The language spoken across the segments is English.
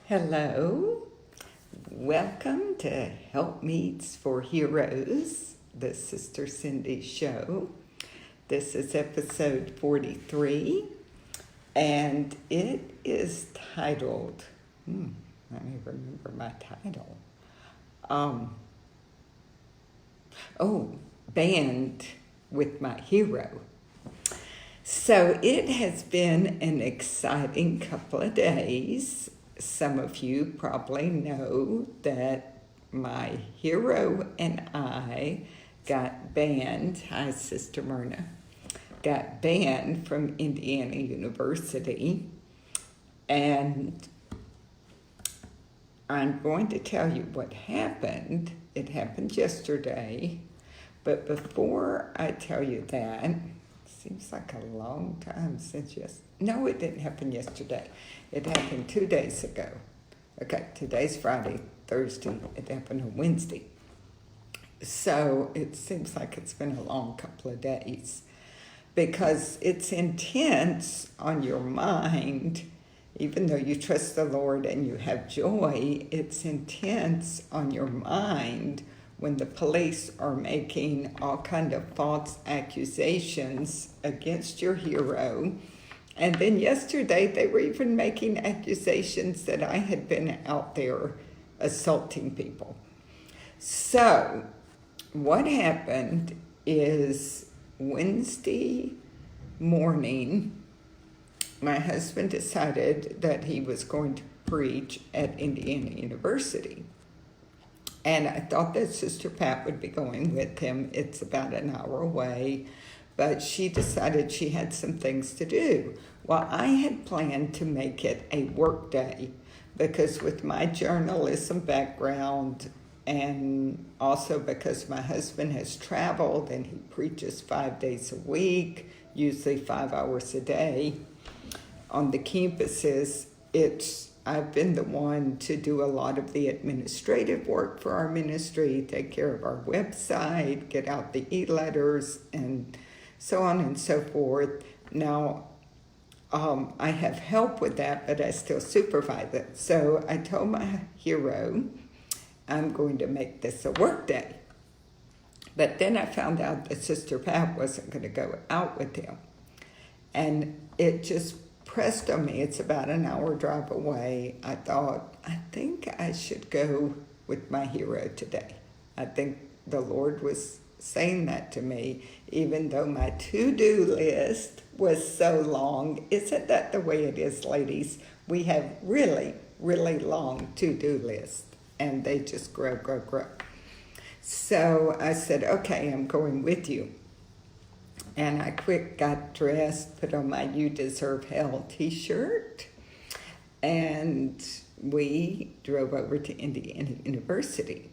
Hello, welcome to HelpMeets for Heroes, the Sister Cindy show. This is episode 43, and it is titled, let me remember my title. Band with My Hero. So it has been an exciting couple of days. Some of you probably know that my hero and I got banned, hi Sister Myrna, got banned from Indiana University. And I'm going to tell you what happened. It happened yesterday. But before I tell you that, seems like a long time since No, it didn't happen yesterday. It happened 2 days ago. Okay, today's Friday, Thursday. It happened on Wednesday. So it seems like it's been a long couple of days because it's intense on your mind. Even though you trust the Lord and you have joy, it's intense on your mind when the police are making all kind of false accusations against your hero. And then yesterday, they were even making accusations that I had been out there assaulting people. So what happened is Wednesday morning, my husband decided that he was going to preach at Indiana University. And I thought that Sister Pat would be going with him. It's about an hour away. But she decided she had some things to do. Well, I had planned to make it a work day because with my journalism background and also because my husband has traveled and he preaches 5 days a week, usually 5 hours a day on the campuses, I've been the one to do a lot of the administrative work for our ministry, take care of our website, get out the e-letters, and so on and so forth. Now, I have help with that, but I still supervise it. So I told my hero, I'm going to make this a work day. But then I found out that Sister Pat wasn't going to go out with him. And it just pressed on me. It's about an hour drive away. I thought, I think I should go with my hero today. I think the Lord was saying that to me, even though my to-do list was so long. Isn't that the way it is, ladies? We have really, really long to-do lists, and they just grow. So I said, okay, I'm going with you. And I got dressed, put on my You Deserve Hell t-shirt, and we drove over to Indiana University.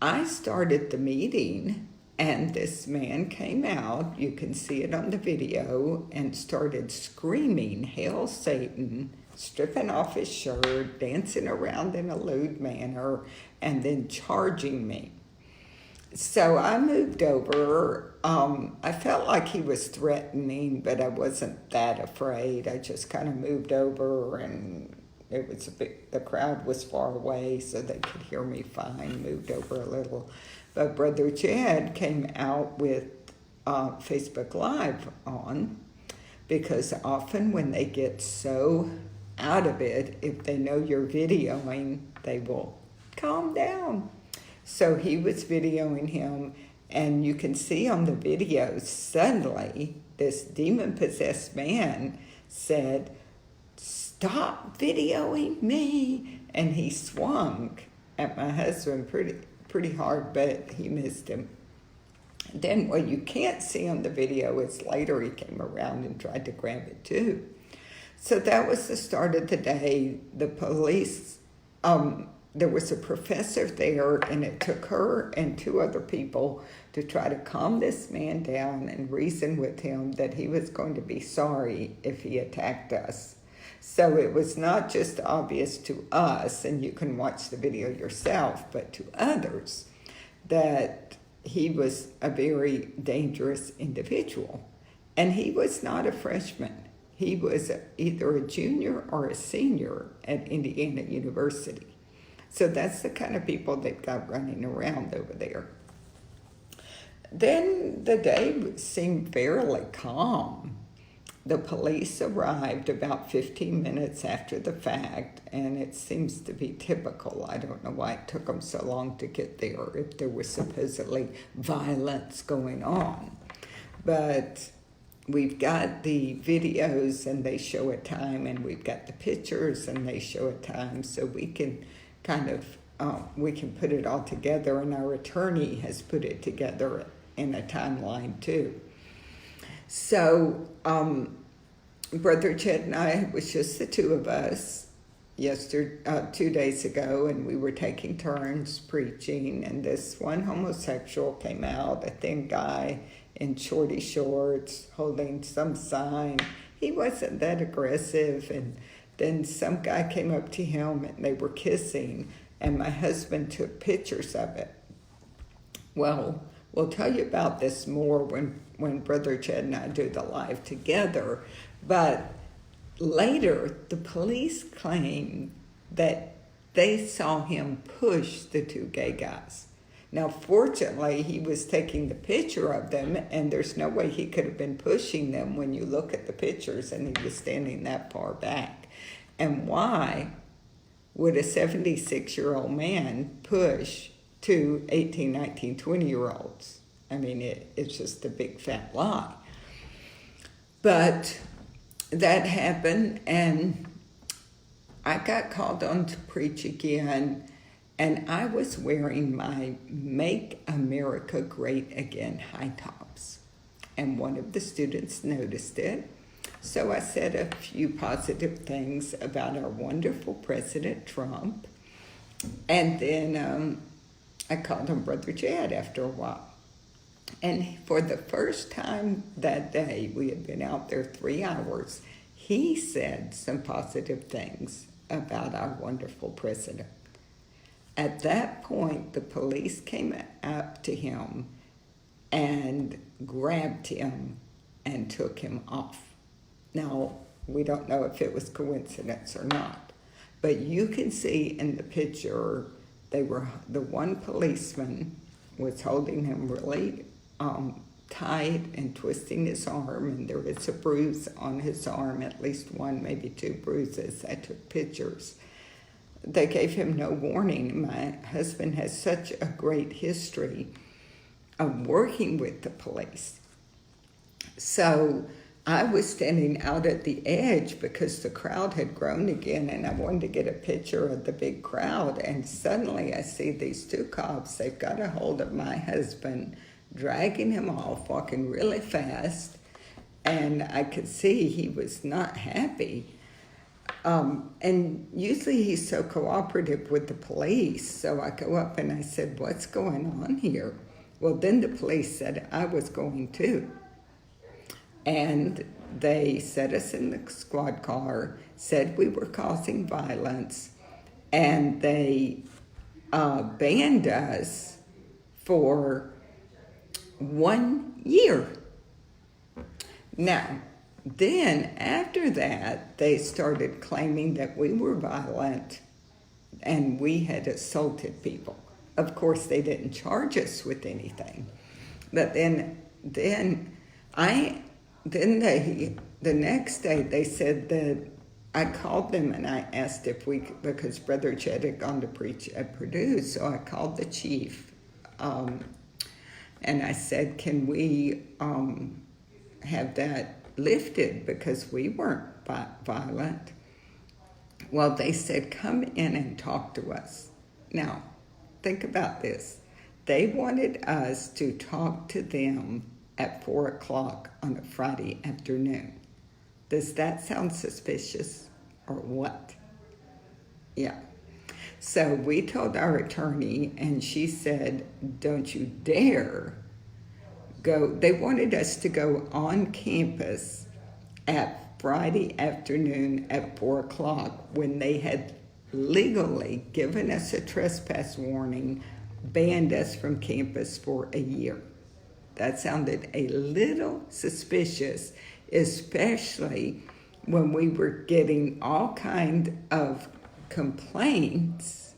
I started the meeting, and this man came out, you can see it on the video, and started screaming, "Hail Satan," stripping off his shirt, dancing around in a lewd manner, and then charging me. So I moved over. I felt like he was threatening, but I wasn't that afraid. I just kind of moved over, and it was the crowd was far away, so they could hear me fine. Moved over a little. But Brother Jed came out with Facebook Live on, because often when they get so out of it, if they know you're videoing, they will calm down. So he was videoing him, and you can see on the video, suddenly this demon-possessed man said, "Stop videoing me," and he swung at my husband pretty hard, but he missed him. Then what you can't see on the video is later he came around and tried to grab it too. So that was the start of the day. The police, there was a professor there, and it took her and 2 other people to try to calm this man down and reason with him that he was going to be sorry if he attacked us. So it was not just obvious to us, and you can watch the video yourself, but to others, that he was a very dangerous individual. And he was not a freshman. He was either a junior or a senior at Indiana University. So that's the kind of people they've got running around over there. Then the day seemed fairly calm. The police arrived about 15 minutes after the fact, and it seems to be typical. I don't know why it took them so long to get there, if there was supposedly violence going on. But we've got the videos and they show a time, and we've got the pictures and they show a time, so we can kind of, we can put it all together, and our attorney has put it together in a timeline too. So, Brother Chet and I, it was just the two of us 2 days ago, and we were taking turns preaching, and this one homosexual came out, a thin guy in shorty shorts, holding some sign. He wasn't that aggressive, and then some guy came up to him, and they were kissing, and my husband took pictures of it. Well, we'll tell you about this more when Brother Chad and I do the live together. But later, the police claim that they saw him push the two gay guys. Now, fortunately, he was taking the picture of them, and there's no way he could have been pushing them when you look at the pictures, and he was standing that far back. And why would a 76-year-old man push two 18, 19, 20-year-olds? I mean, it's just a big fat lie. But that happened, and I got called on to preach again, and I was wearing my Make America Great Again high tops. And one of the students noticed it, so I said a few positive things about our wonderful President Trump, and then I called him Brother Chad after a while. And for the first time that day, we had been out there 3 hours, he said some positive things about our wonderful president. At that point, the police came up to him and grabbed him and took him off. Now, we don't know if it was coincidence or not, but you can see in the picture, the one policeman was holding him really tight and twisting his arm, and there was a bruise on his arm, at least one, maybe two bruises. I took pictures. They gave him no warning. My husband has such a great history of working with the police. So I was standing out at the edge because the crowd had grown again, and I wanted to get a picture of the big crowd, and suddenly I see these two cops. They've got a hold of my husband, dragging him off, walking really fast, and I could see he was not happy. And usually he's so cooperative with the police, so I go up and I said, "What's going on here?" Well, then the police said I was going too. And they set us in the squad car, said we were causing violence, and they banned us for 1 year. Now, then after that, they started claiming that we were violent and we had assaulted people. Of course, they didn't charge us with anything. But the next day they said that I called them and I asked if because Brother Chet had gone to preach at Purdue, so I called the chief and I said, can we have that lifted because we weren't violent? Well, they said, come in and talk to us. Now, think about this. They wanted us to talk to them at 4 o'clock on a Friday afternoon. Does that sound suspicious or what? Yeah. So we told our attorney, and she said, don't you dare go. They wanted us to go on campus at Friday afternoon at 4 o'clock when they had legally given us a trespass warning, banned us from campus for a year. That sounded a little suspicious, especially when we were getting all kind of complaints,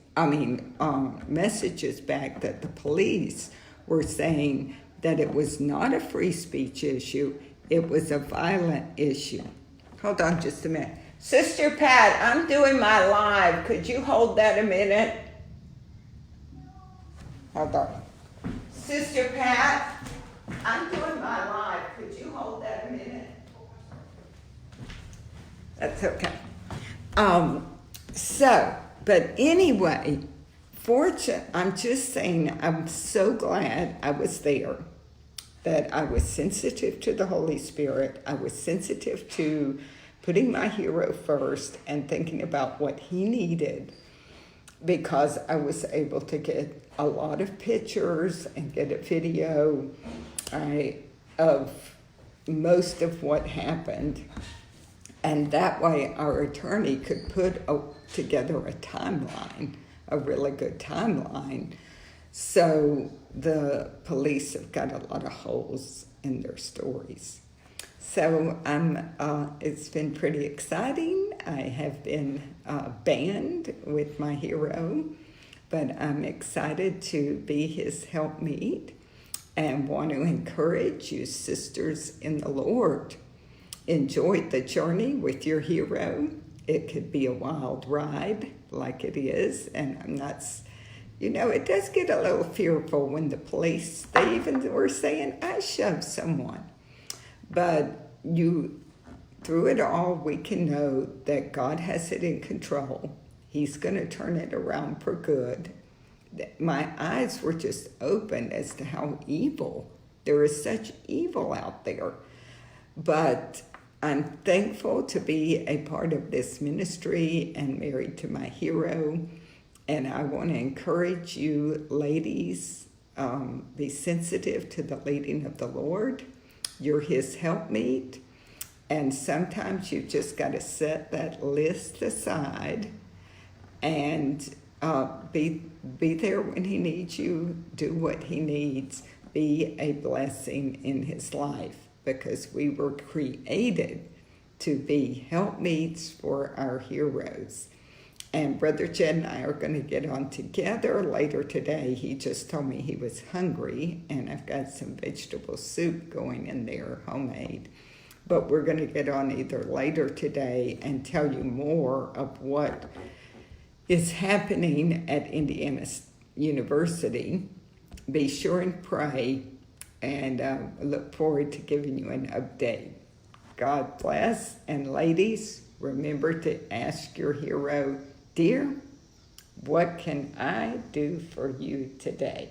messages back that the police were saying that it was not a free speech issue, it was a violent issue. Hold on just a minute. Sister Pat, I'm doing my live. Could you hold that a minute? Hold on. Sister Pat, I'm doing my live. Could you hold that a minute? That's okay. But anyway, I'm just saying, I'm so glad I was there, that I was sensitive to the Holy Spirit. I was sensitive to putting my hero first and thinking about what he needed, because I was able to get a lot of pictures and get a video of most of what happened. And that way our attorney could put together a timeline, a really good timeline. So the police have got a lot of holes in their stories. So it's been pretty exciting. I have been banned with my hero, but I'm excited to be his helpmeet and want to encourage you sisters in the Lord. Enjoy the journey with your hero. It could be a wild ride like it is, and I'm not, it does get a little fearful when the police, they even were saying I shoved someone. But through it all, we can know that God has it in control. He's going to turn it around for good. My eyes were just opened as to how evil, there is such evil out there. But I'm thankful to be a part of this ministry and married to my hero. And I want to encourage you ladies, be sensitive to the leading of the Lord. You're his helpmeet. And sometimes you've just got to set that list aside and be there when he needs you, do what he needs, be a blessing in his life, because we were created to be helpmeets for our heroes. And Brother Jed and I are going to get on together later today. He just told me he was hungry, and I've got some vegetable soup going in there, homemade. But we're going to get on either later today and tell you more of what is happening at Indiana University. Be sure and pray, and look forward to giving you an update. God bless, and ladies, remember to ask your hero, dear, what can I do for you today?